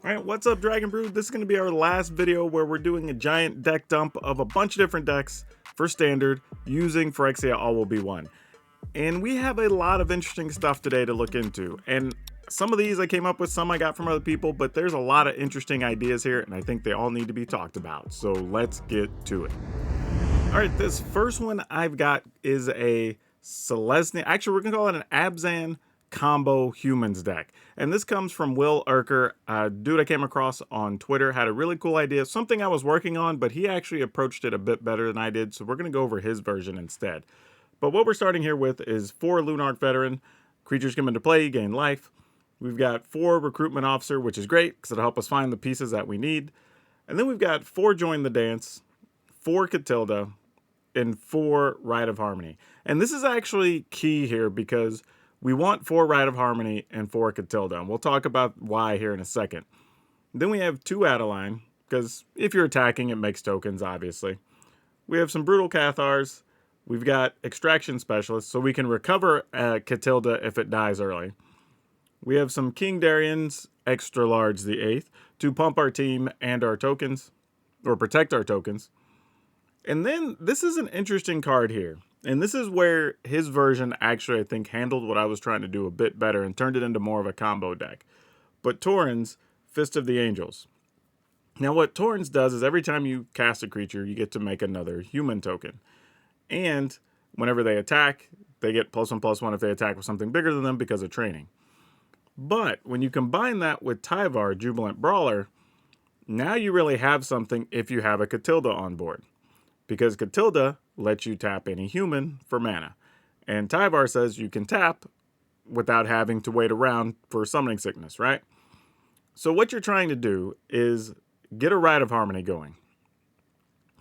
Alright, what's up Dragon Brood? This is going to be our last video where we're doing a giant deck dump of a bunch of different decks for standard using Phyrexia All Will Be One. And we have a lot of interesting stuff today to look into. And some of these I came up with, some I got from other people, but there's a lot of interesting ideas here and I think they all need to be talked about. So let's get to it. Alright, this first one I've got is a Selesnya, actually we're going to call it an Abzan combo humans deck, and this comes from Will Erker, a dude I came across on Twitter, had a really cool idea, something I was working on, but he actually approached it a bit better than I did, so we're going to go over his version instead. But what we're starting here with is 4 Lunarch Veteran, creatures come into play, gain life. We've got 4 Recruitment Officer, which is great because it'll help us find the pieces that we need. And then we've got 4 Join the Dance, 4 Catilda, and 4 Rite of Harmony. And this is actually key here because we want 4 Rite of Harmony and 4 Catilda, and we'll talk about why here in a second. Then we have 2 Adeline, because if you're attacking, it makes tokens, obviously. We have some Brutal Cathars. We've got Extraction Specialists, so we can recover Catilda if it dies early. We have some King Darians, Extra Large the 8th, to pump our team and our tokens, or protect our tokens. And then this is an interesting card here. And this is where his version actually, I think, handled what I was trying to do a bit better and turned it into more of a combo deck. But Tauren's Fist of the Angels. Now what Tauren's does is every time you cast a creature, you get to make another human token. And whenever they attack, they get +1/+1 if they attack with something bigger than them because of training. But when you combine that with Tyvar, Jubilant Brawler, now you really have something if you have a Catilda on board. Because Catilda lets you tap any human for mana. And Tyvar says you can tap without having to wait around for summoning sickness, right? So what you're trying to do is get a Rite of Harmony going.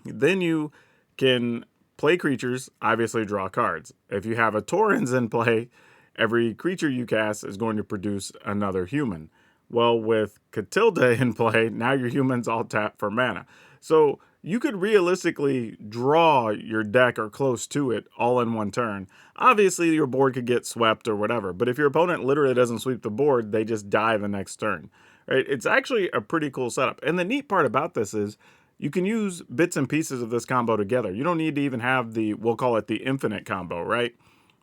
Then you can play creatures, obviously draw cards. If you have a Tauren's in play, every creature you cast is going to produce another human. Well, with Catilda in play, now your humans all tap for mana. So you could realistically draw your deck or close to it all in one turn. Obviously, your board could get swept or whatever, but if your opponent literally doesn't sweep the board, they just die the next turn. Right? It's actually a pretty cool setup. And the neat part about this is you can use bits and pieces of this combo together. You don't need to even have the, we'll call it the infinite combo, right?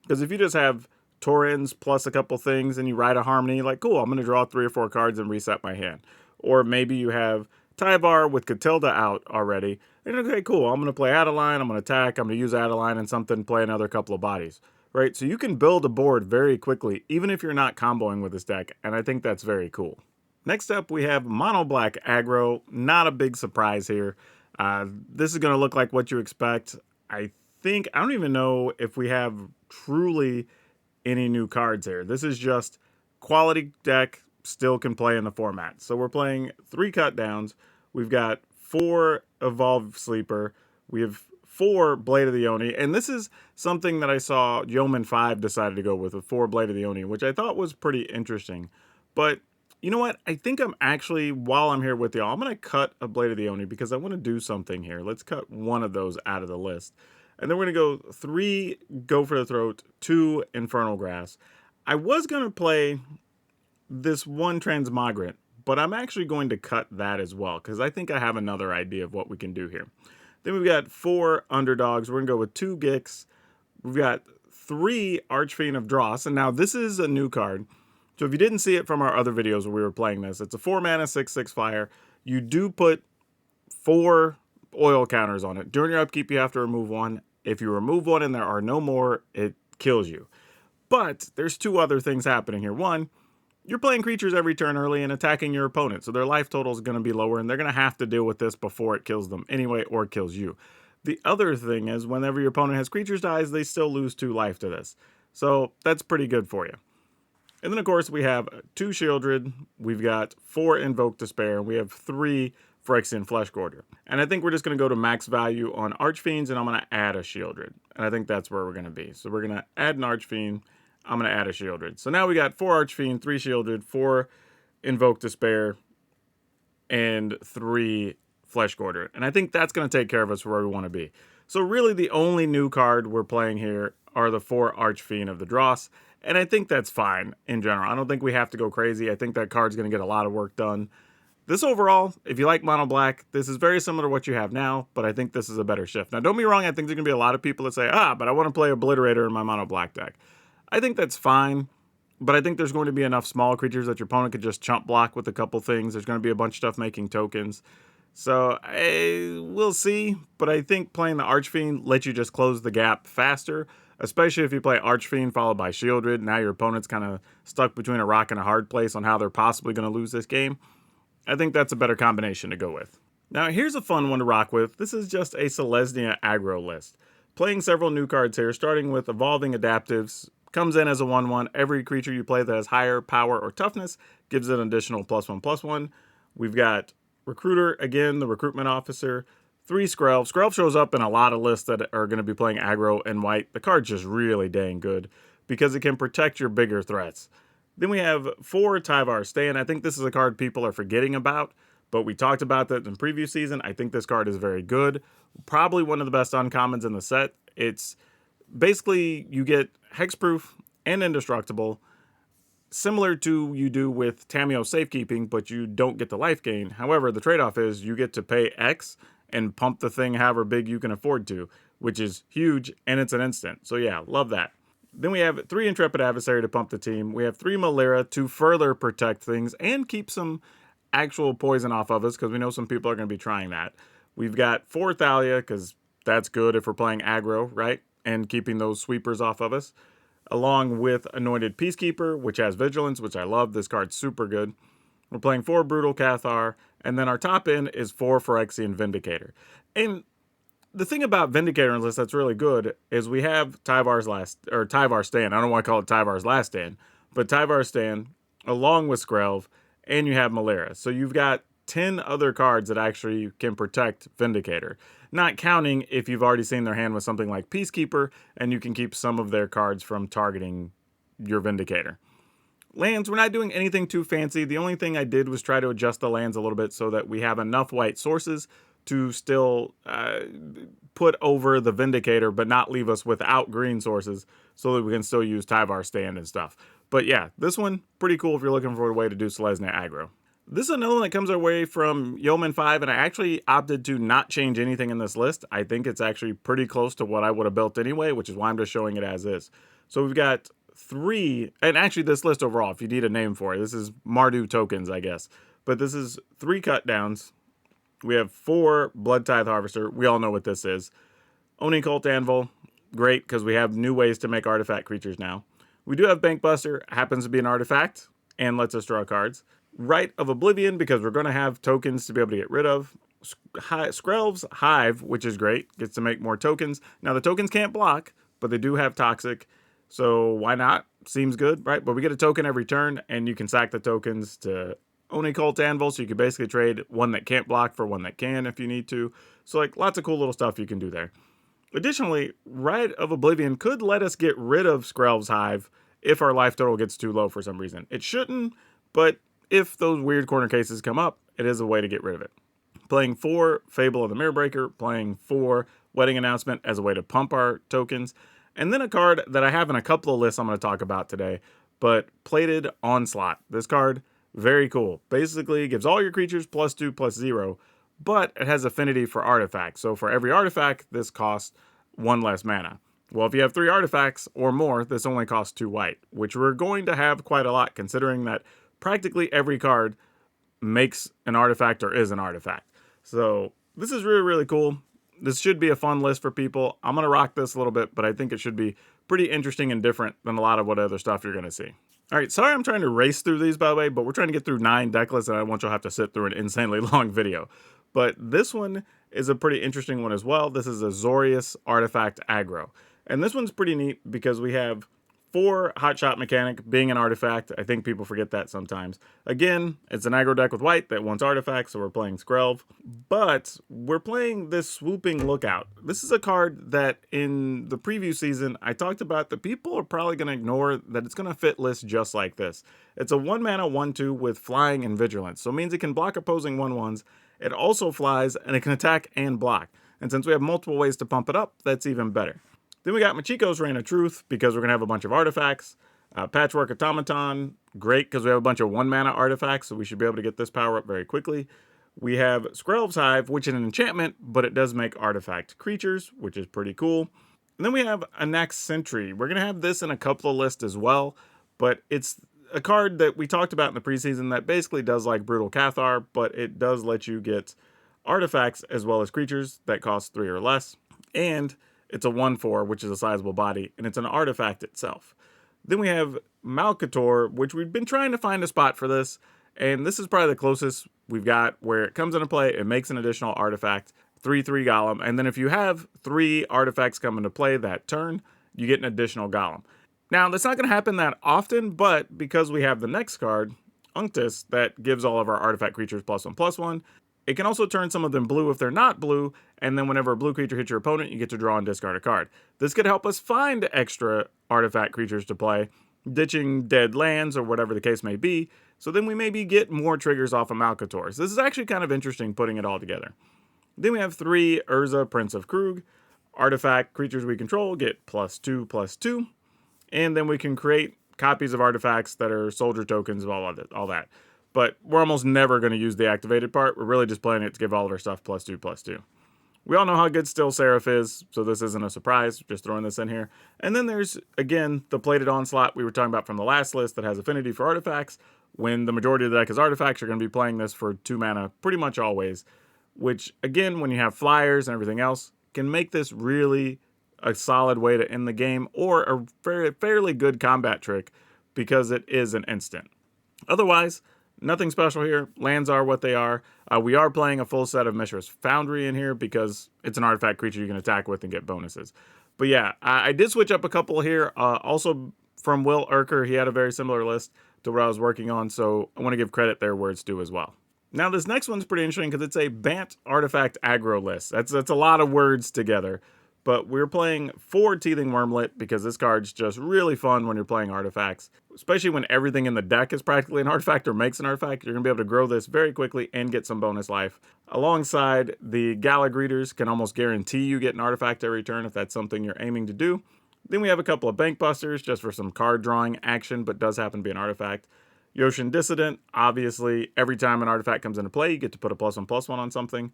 Because if you just have Tauren's plus a couple things and you Rite a Harmony, like, cool, I'm going to draw 3 or 4 cards and reset my hand. Or maybe you have Tyvar with Catilda out already. And okay, cool, I'm going to play Adeline, I'm going to attack, I'm going to use Adeline and something, play another couple of bodies. Right? So you can build a board very quickly, even if you're not comboing with this deck, and I think that's very cool. Next up, we have Mono Black Aggro. Not a big surprise here. This is going to look like what you expect. I don't even know if we have truly any new cards here. This is just quality deck, still can play in the format. So we're playing 3 cut downs. We've got 4 Evolved Sleeper. We have 4 Blade of the Oni. And this is something that I saw Yeoman 5 decided to go with 4 Blade of the Oni, which I thought was pretty interesting. But you know what? I think I'm actually, while I'm here with y'all, I'm going to cut a Blade of the Oni because I want to do something here. Let's cut one of those out of the list. And then we're going to go 3 Go for the Throat, 2 Infernal Grass. I was going to play this 1 Transmogrant, but I'm actually going to cut that as well because I think I have another idea of what we can do here. Then we've got 4 Underdogs. We're going to go with 2 Gix. We've got 3 Archfiend of Dross. And now this is a new card. So if you didn't see it from our other videos where we were playing this, it's a 4 mana, 6/6 flyer. You do put 4 oil counters on it. During your upkeep, you have to remove 1. If you remove 1 and there are no more, it kills you. But there's 2 other things happening here. 1, you're playing creatures every turn early and attacking your opponent, so their life total is going to be lower, and they're going to have to deal with this before it kills them anyway, or it kills you. The other thing is, whenever your opponent has creatures dies, they still lose 2 life to this. So that's pretty good for you. And then, of course, we have 2 Shieldred, we've got 4 Invoke Despair, and we have 3 Phyrexian Fleshgorger. And I think we're just going to go to max value on Archfiends, and I'm going to add a Shieldred. And I think that's where we're going to be. So we're going to add an Archfiend, I'm going to add a Shieldred. So now we got 4 Archfiend, 3 Shieldred, 4 Invoke Despair, and 3 Fleshgorger. And I think that's going to take care of us where we want to be. So really the only new card we're playing here are the 4 Archfiend of the Dross. And I think that's fine in general. I don't think we have to go crazy. I think that card's going to get a lot of work done. This overall, if you like mono black, this is very similar to what you have now, but I think this is a better shift. Now, don't be wrong, I think there's going to be a lot of people that say, but I want to play Obliterator in my mono black deck. I think that's fine, but I think there's going to be enough small creatures that your opponent could just chump block with a couple things. There's going to be a bunch of stuff making tokens. So, we'll see, but I think playing the Archfiend lets you just close the gap faster, especially if you play Archfiend followed by Shieldred. Now your opponent's kind of stuck between a rock and a hard place on how they're possibly going to lose this game. I think that's a better combination to go with. Now here's a fun one to rock with. This is just a Selesnya Aggro list. Playing several new cards here, starting with Evolving Adaptives. Comes in as a 1/1. Every creature you play that has higher power or toughness gives it an additional +1/+1. We've got Recruiter, again, the recruitment officer. 3 Skrelv. Skrelv shows up in a lot of lists that are going to be playing aggro and white. The card's just really dang good because it can protect your bigger threats. Then we have 4 Tyvar Stan. I think this is a card people are forgetting about, but we talked about that in previous season. I think this card is very good. Probably one of the best uncommons in the set. It's basically you get hexproof and indestructible, similar to you do with Tameo Safekeeping, but you don't get the life gain. However, the trade-off is you get to pay X and pump the thing however big you can afford to, which is huge, and it's an instant. So yeah, love that. Then we have 3 Intrepid Adversary to pump the team. We have 3 Malera to further protect things and keep some actual poison off of us, because we know some people are going to be trying that. We've got 4 Thalia, because that's good if we're playing aggro, right? And keeping those sweepers off of us. Along with Anointed Peacekeeper, which has Vigilance, which I love. This card's super good. We're playing 4 Brutal Cathar, and then our top end is 4 Phyrexian Vindicator. And the thing about Vindicator in this that's really good is we have Tyvar Stan. I don't want to call it Tyvar's Last Stand, but Tyvar Stan, along with Skrelv, and you have Malera. So you've got 10 other cards that actually can protect Vindicator. Not counting if you've already seen their hand with something like Peacekeeper, and you can keep some of their cards from targeting your Vindicator. Lands, we're not doing anything too fancy. The only thing I did was try to adjust the lands a little bit so that we have enough white sources to still put over the Vindicator, but not leave us without green sources so that we can still use Tyvar Stand and stuff. But yeah, this one, pretty cool if you're looking for a way to do Selesnya Aggro. This is another one that comes our way from Yeoman 5, and I actually opted to not change anything in this list. I think it's actually pretty close to what I would have built anyway, which is why I'm just showing it as is. So we've got 3, and actually this list overall, if you need a name for it, this is Mardu Tokens, I guess. But this is 3 cut downs. We have 4 Blood Tithe Harvester. We all know what this is. Oni Cult Anvil, great, because we have new ways to make artifact creatures now. We do have Bankbuster, happens to be an artifact, and lets us draw cards. Rite of Oblivion, because we're going to have tokens to be able to get rid of. Skrelv's Hive, which is great, gets to make more tokens. Now, the tokens can't block, but they do have Toxic, so why not? Seems good, right? But we get a token every turn, and you can sack the tokens to Oni Cult Anvil, so you can basically trade one that can't block for one that can if you need to. So, like, lots of cool little stuff you can do there. Additionally, Rite of Oblivion could let us get rid of Skrelv's Hive if our life total gets too low for some reason. It shouldn't, but if those weird corner cases come up, it is a way to get rid of it. Playing 4 Fable of the Mirrorbreaker, playing 4 Wedding Announcement as a way to pump our tokens, and then a card that I have in a couple of lists I'm going to talk about today, but Plated Onslaught. This card, very cool. Basically gives all your creatures +2/+0, but it has affinity for artifacts. So for every artifact, this costs 1 less mana. Well, if you have 3 artifacts or more, this only costs 2 white, which we're going to have quite a lot, considering that practically every card makes an artifact or is an artifact. So this is really, really cool. This should be a fun list for people. I'm going to rock this a little bit, but I think it should be pretty interesting and different than a lot of what other stuff you're going to see. All right, sorry I'm trying to race through these, by the way, but we're trying to get through 9 deck lists, and I want you'll have to sit through an insanely long video. But this one is a pretty interesting one as well. This is Azorius Artifact Aggro. And this one's pretty neat because we have 4 Hotshot Mechanic being an artifact. I think people forget that sometimes. Again, it's an aggro deck with white that wants artifacts, so we're playing Skrelv. But we're playing this Swooping Lookout. This is a card that in the preview season, I talked about that people are probably going to ignore, that it's going to fit lists just like this. It's a 1 mana 1/2 with flying and vigilance. So it means it can block opposing 1/1s. It also flies, and it can attack and block. And since we have multiple ways to pump it up, that's even better. Then we got Machiko's Reign of Truth, because we're going to have a bunch of artifacts. Patchwork Automaton, great because we have a bunch of 1-mana artifacts, so we should be able to get this power up very quickly. We have Skrelv's Hive, which is an enchantment, but it does make artifact creatures, which is pretty cool. And then we have Anax Sentry. We're going to have this in a couple of lists as well, but it's a card that we talked about in the preseason that basically does like Brutal Cathar, but it does let you get artifacts as well as creatures that cost 3 or less. And it's a 1/4, which is a sizable body, and it's an artifact itself. Then we have Malcator, which we've been trying to find a spot for this, and this is probably the closest we've got where it comes into play, it makes an additional artifact, 3/3 Golem, and then if you have 3 artifacts come into play that turn, you get an additional Golem. Now, that's not going to happen that often, but because we have the next card, Unctus, that gives all of our artifact creatures +1/+1, it can also turn some of them blue if they're not blue, and then whenever a blue creature hits your opponent, you get to draw and discard a card. This could help us find extra artifact creatures to play, ditching dead lands or whatever the case may be, so then we maybe get more triggers off of Malcator. So this is actually kind of interesting putting it all together. Then we have 3 Urza, Prince of Krug. Artifact creatures we control get +2/+2, and then we can create copies of artifacts that are soldier tokens, all that. But we're almost never going to use the activated part. We're really just playing it to give all of our stuff +2/+2. We all know how good Still Seraph is, so this isn't a surprise, just throwing this in here. And then there's, again, the Plated Onslaught we were talking about from the last list that has affinity for artifacts. When the majority of the deck is artifacts, you're going to be playing this for 2 mana pretty much always, which, again, when you have flyers and everything else, can make this really a solid way to end the game or a fairly good combat trick because it is an instant. Otherwise, nothing special here. Lands are what they are. We are playing a full set of Mishra's Foundry in here because it's an artifact creature you can attack with and get bonuses. But yeah, I did switch up a couple here. Also from Will Urker, he had a very similar list to what I was working on, so I want to give credit there where it's due as well. Now this next one's pretty interesting because it's a Bant artifact aggro list. That's a lot of words together. But we're playing 4 Teething Wormlet because this card's just really fun when you're playing artifacts. Especially when everything in the deck is practically an artifact or makes an artifact. You're going to be able to grow this very quickly and get some bonus life. Alongside, the Gala Greeters can almost guarantee you get an artifact every turn if that's something you're aiming to do. Then we have a couple of Bank Busters just for some card drawing action, but does happen to be an artifact. Yoshin Dissident, obviously, every time an artifact comes into play, you get to put a +1/+1 on something.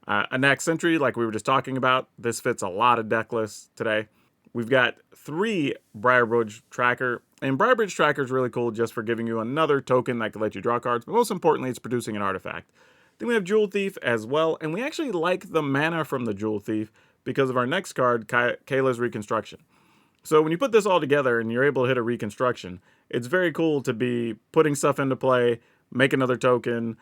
Anax Sentry, like we were just talking about, this fits a lot of deck lists today. We've got 3 Briarbridge Tracker, and Briarbridge Tracker is really cool just for giving you another token that can let you draw cards, but most importantly, it's producing an artifact. Then we have Jewel Thief as well, and we actually like the mana from the Jewel Thief because of our next card, Kayla's Reconstruction. So when you put this all together and you're able to hit a Reconstruction, it's very cool to be putting stuff into play, make another token,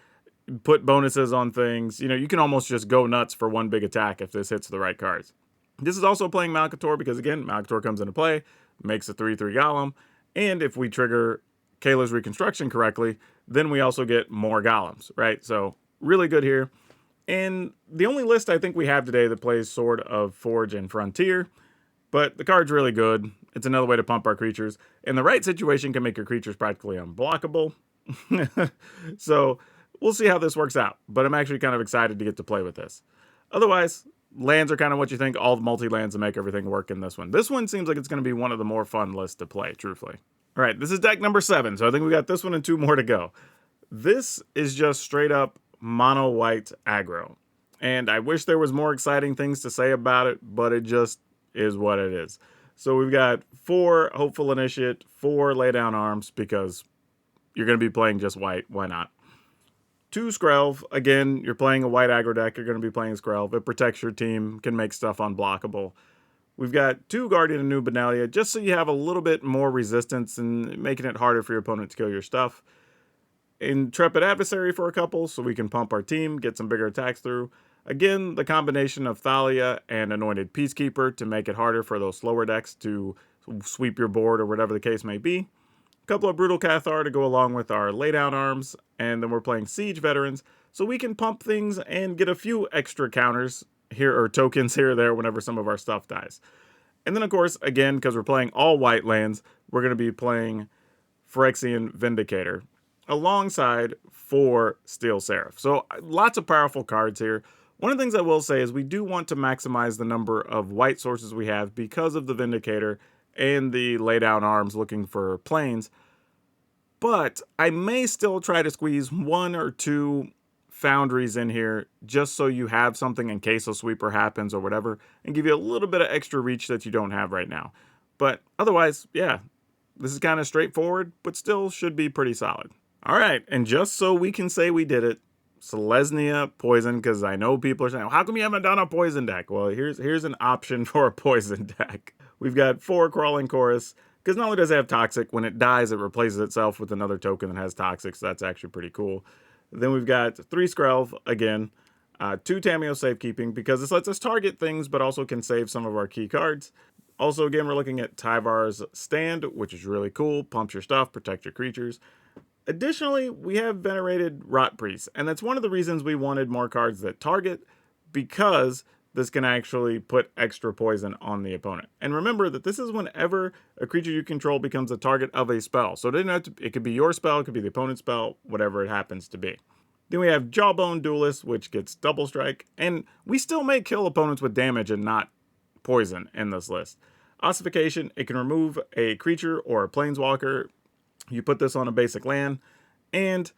put bonuses on things. You know, you can almost just go nuts for one big attack if this hits the right cards. This is also playing Malcator because, again, Malcator comes into play, makes a 3/3 Golem, and if we trigger Kayla's Reconstruction correctly, then we also get more Golems, right? So really good here. And the only list I think we have today that plays Sword of Forge and Frontier, but the card's really good. It's another way to pump our creatures. And the right situation can make your creatures practically unblockable. So we'll see how this works out, but I'm actually kind of excited to get to play with this. Otherwise, lands are kind of what you think, all the multi-lands to make everything work in this one. This one seems like it's going to be one of the more fun lists to play, truthfully. All right, this is deck number 7, so I think we got this one and 2 more to go. This is just straight up mono white aggro, and I wish there was more exciting things to say about it, but it just is what it is. So we've got 4 Hopeful Initiate, 4 Lay Down Arms, because you're going to be playing just white, why not? 2 Skrelv, again, you're playing a white aggro deck, you're going to be playing Skrelv. It protects your team, can make stuff unblockable. We've got 2 Guardian of New Benalia, just so you have a little bit more resistance and making it harder for your opponent to kill your stuff. Intrepid Adversary for a couple, so we can pump our team, get some bigger attacks through. Again, the combination of Thalia and Anointed Peacekeeper to make it harder for those slower decks to sweep your board or whatever the case may be. A couple of Brutal Cathar to go along with our Laydown Arms, and then we're playing Siege Veterans, so we can pump things and get a few extra counters here, or tokens here or there whenever some of our stuff dies. And then, of course, again, because we're playing all white lands, we're going to be playing Phyrexian Vindicator alongside 4 Steel Seraph. So lots of powerful cards here. One of the things I will say is we do want to maximize the number of white sources we have because of the Vindicator and the lay down arms looking for planes. But I may still try to squeeze 1 or 2 foundries in here just so you have something in case a sweeper happens or whatever, and give you a little bit of extra reach that you don't have right now. But otherwise, yeah, this is kind of straightforward, but still should be pretty solid. All right, and just so we can say we did it, Selesnya Poison, because I know people are saying, how come you haven't done a poison deck? Well, here's an option for a poison deck. We've got 4 Crawling Chorus, because not only does it have Toxic, when it dies, it replaces itself with another token that has Toxic, so that's actually pretty cool. Then we've got 3 Skrelv, again, 2 Tamiyo Safekeeping, because this lets us target things, but also can save some of our key cards. Also, again, we're looking at Tyvar's Stand, which is really cool. Pumps your stuff, protect your creatures. Additionally, we have Venerated Rot Priest, and that's one of the reasons we wanted more cards that target, because this can actually put extra poison on the opponent. And remember that this is whenever a creature you control becomes a target of a spell. So it could be your spell, it could be the opponent's spell, whatever it happens to be. Then we have Jawbone Duelist, which gets double strike, and we still may kill opponents with damage and not poison in this list. Ossification, it can remove a creature or a planeswalker. You put this on a basic land, and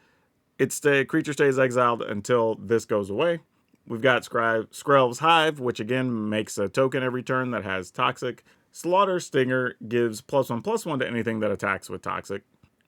creature stays exiled until this goes away. We've got Skrelv's Hive, which again makes a token every turn that has Toxic. Slaughter Stinger gives +1/+1 to anything that attacks with Toxic.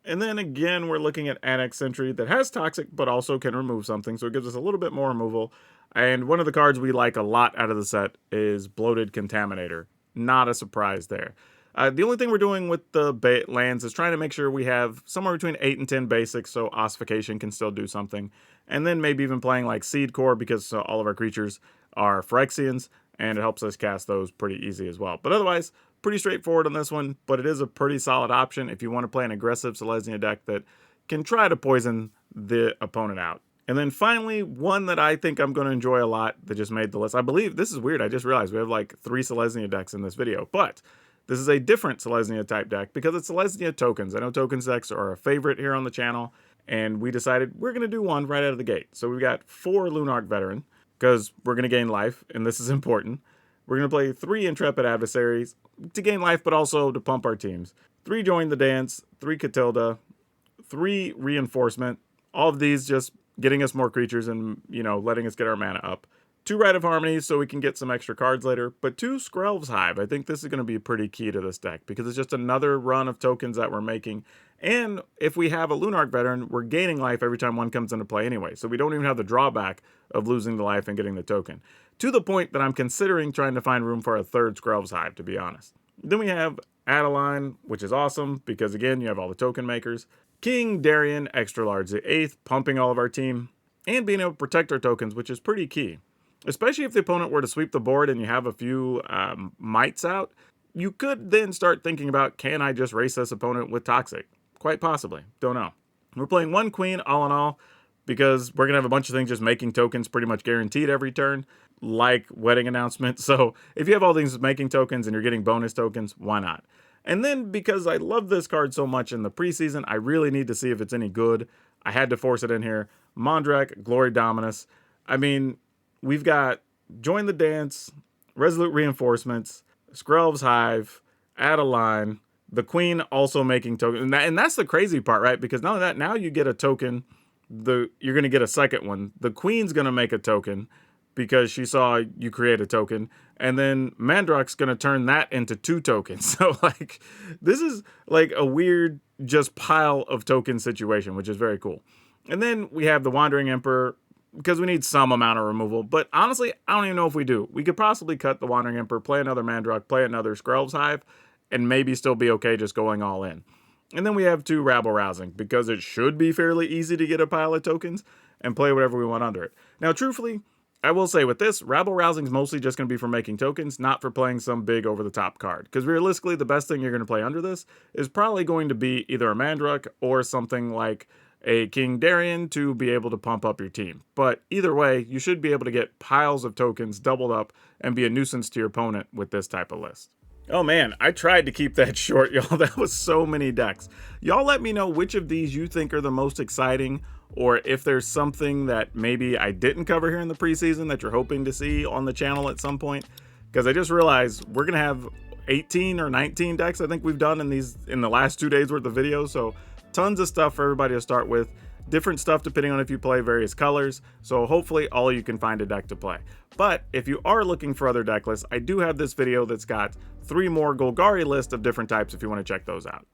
And then again, we're looking at Annex Sentry that has Toxic, but also can remove something, so it gives us a little bit more removal. And one of the cards we like a lot out of the set is Bloated Contaminator. Not a surprise there. The only thing we're doing with the lands is trying to make sure we have somewhere between 8 and 10 basics, so Ossification can still do something. And then maybe even playing like Seed Core, because all of our creatures are Phyrexians, and it helps us cast those pretty easy as well. But otherwise, pretty straightforward on this one, but it is a pretty solid option if you want to play an aggressive Selesnya deck that can try to poison the opponent out. And then finally, one that I think I'm going to enjoy a lot that just made the list. I believe, this is weird, I just realized we have like 3 Selesnya decks in this video, but this is a different Selesnya type deck because it's Selesnya Tokens. I know Tokens decks are a favorite here on the channel, and we decided we're going to do one right out of the gate. So we've got 4 Lunarch Veteran, because we're going to gain life, and this is important. We're going to play 3 Intrepid Adversaries to gain life, but also to pump our teams. 3 Join the Dance, 3 Catilda, 3 Reinforcement. All of these just getting us more creatures and, letting us get our mana up. 2 Rite of Harmony so we can get some extra cards later, but 2 Skrelv's Hive. I think this is going to be pretty key to this deck because it's just another run of tokens that we're making. And if we have a Lunarch Veteran, we're gaining life every time one comes into play anyway, so we don't even have the drawback of losing the life and getting the token. To the point that I'm considering trying to find room for a 3rd Skrelv's Hive, to be honest. Then we have Adeline, which is awesome because, again, you have all the token makers. King Darien, Extra Large the 8th, pumping all of our team, and being able to protect our tokens, which is pretty key. Especially if the opponent were to sweep the board and you have a few mites out, you could then start thinking about, can I just race this opponent with Toxic? Quite possibly. Don't know. We're playing 1 Queen all in all because we're going to have a bunch of things just making tokens pretty much guaranteed every turn, like Wedding Announcement. So if you have all things making tokens and you're getting bonus tokens, why not? And then because I love this card so much in the preseason, I really need to see if it's any good. I had to force it in here. Mondrak, Glory Dominus. I mean, we've got Join the Dance, Resolute Reinforcements, Skrelv's Hive, Adeline, the Queen also making tokens. And that's the crazy part, right? Because not only that, now you get a token. You're going to get a second one. The Queen's going to make a token because she saw you create a token. And then Mandrak's going to turn that into 2 tokens. So, this is like a weird just pile of token situation, which is very cool. And then we have the Wandering Emperor, because we need some amount of removal. But honestly, I don't even know if we do. We could possibly cut the Wandering Emperor, play another Mandrak, play another Skrelv's Hive, and maybe still be okay just going all in. And then we have 2 Rabble Rousing, because it should be fairly easy to get a pile of tokens and play whatever we want under it. Now, truthfully, I will say with this, Rabble Rousing is mostly just going to be for making tokens, not for playing some big over-the-top card. Because realistically, the best thing you're going to play under this is probably going to be either a Mandrak or something like a King Darien to be able to pump up your team. But either way, you should be able to get piles of tokens doubled up and be a nuisance to your opponent with this type of list. Oh man, I tried to keep that short, y'all. That was so many decks. Y'all let me know which of these you think are the most exciting, or if there's something that maybe I didn't cover here in the preseason that you're hoping to see on the channel at some point. Because I just realized we're going to have 18 or 19 decks I think we've done in the last 2 days worth of videos. So tons of stuff for everybody to start with. Different stuff depending on if you play various colors. So hopefully all of you can find a deck to play. But if you are looking for other deck lists, I do have this video that's got 3 more Golgari lists of different types if you want to check those out.